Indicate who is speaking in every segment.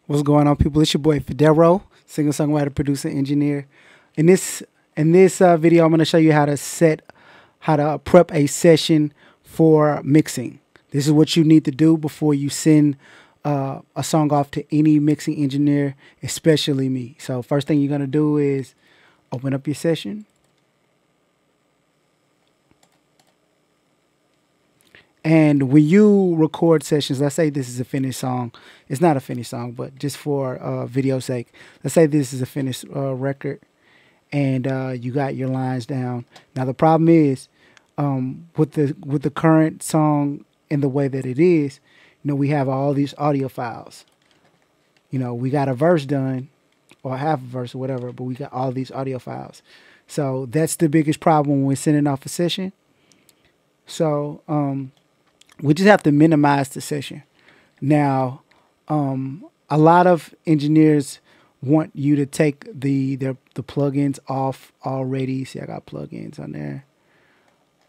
Speaker 1: What's going on, people? It's your boy Fedarro, singer, songwriter, producer, engineer. In this video, I'm going to show you how to prep a session for mixing. This is what you need to do before you send a song off to any mixing engineer, especially me. So first thing you're going to do is open up your session. And when you record sessions, let's say this is a finished song. It's not a finished song, but just for video sake, let's say this is a finished record, and you got your lines down. Now the problem is with the current song and the way that it is, we have all these audio files. We got a verse done, or half a verse or whatever, but we got all these audio files. So that's the biggest problem when we're sending off a session. So we just have to minimize the session. Now, a lot of engineers want you to take the plugins off already. See, I got plugins on there.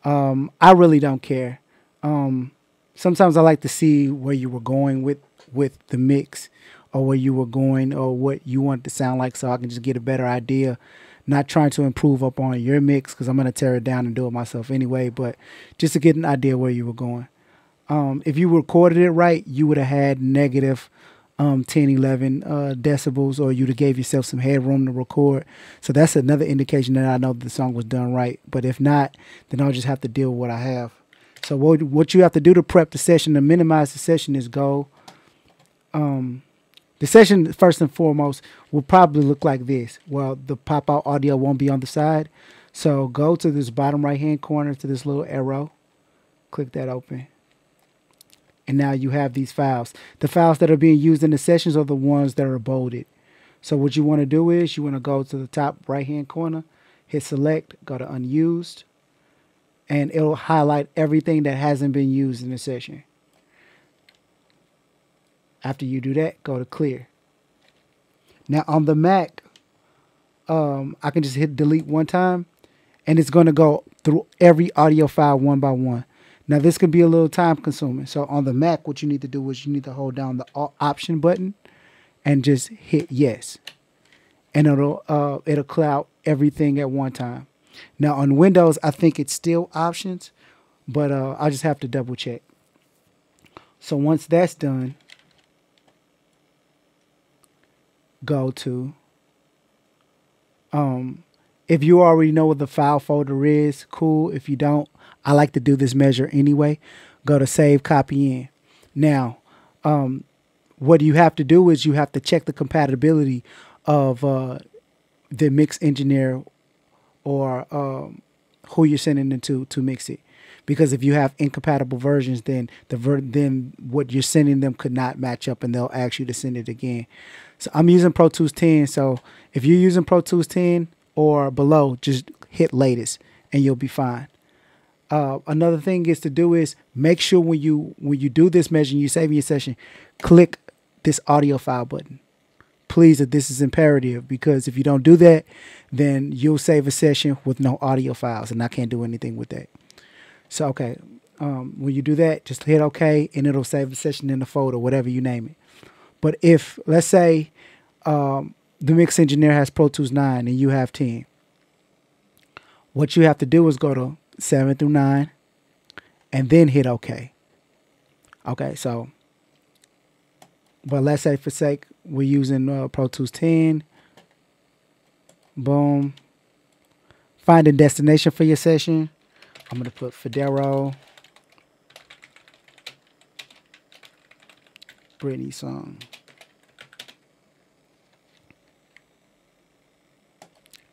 Speaker 1: I really don't care. Sometimes I like to see where you were going with the mix, or where you were going, or what you want it to sound like, so I can just get a better idea. Not trying to improve up on your mix, because I'm going to tear it down and do it myself anyway, but just to get an idea where you were going. If you recorded it right, you would have had negative 10, 11 decibels, or you'd have gave yourself some headroom to record. So that's another indication that I know the song was done right. But if not, then I'll just have to deal with what I have. So what you have to do to prep the session, to minimize the session, is go. The session, first and foremost, will probably look like this. Well, the pop-out audio won't be on the side. So go to this bottom right-hand corner to this little arrow. Click that open. And now you have these files. The files that are being used in the sessions are the ones that are bolded. So what you want to do is you want to go to the top right-hand corner, hit select, go to unused, and it'll highlight everything that hasn't been used in the session. After you do that, go to clear. Now on the Mac, I can just hit delete one time, and it's going to go through every audio file one by one. Now this could be a little time consuming. So on the Mac, what you need to do is you need to hold down the option button and just hit yes. And it'll clear out everything at one time. Now on Windows, I think it's still options, but I'll just have to double check. So once that's done, go to, if you already know what the file folder is, cool. If you don't, I like to do this measure anyway. Go to save, copy in. Now, what you have to do is you have to check the compatibility of the mix engineer, or who you're sending it to mix it. Because if you have incompatible versions, then then what you're sending them could not match up, and they'll ask you to send it again. So I'm using Pro Tools 10. So if you're using Pro Tools 10 or below, just hit latest and you'll be fine. Another thing is to do is make sure when you do this measure and you save your session, click this audio file button. Please, if this is imperative, because if you don't do that, then you'll save a session with no audio files, and I can't do anything with that. So, okay, when you do that, just hit OK, and it'll save the session in the folder, whatever you name it. But if, let's say, the mix engineer has Pro Tools 9 and you have 10, what you have to do is go to 7 through 9 and then hit OK. Okay, so, but let's say for sake, we're using Pro Tools 10. Boom. Find a destination for your session. I'm going to put Fedarro Britney song.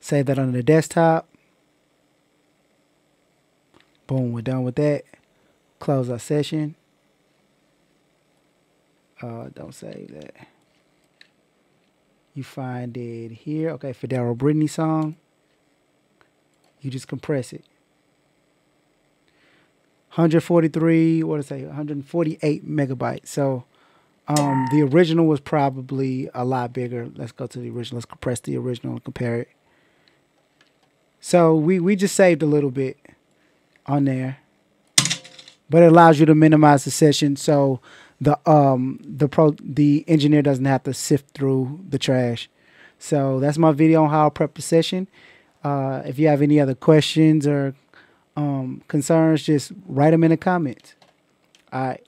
Speaker 1: Save that on the desktop. Boom, we're done with that. Close our session. Don't save that. You find it here. Okay, Fedarro Britney song. You just compress it. 143, what did I say? 148 megabytes. So the original was probably a lot bigger. Let's go to the original. Let's compress the original and compare it. So we just saved a little bit on there, but it allows you to minimize the session. So the engineer doesn't have to sift through the trash. So that's my video on how I prep a session. If you have any other questions or concerns, just write them in the comments. All right.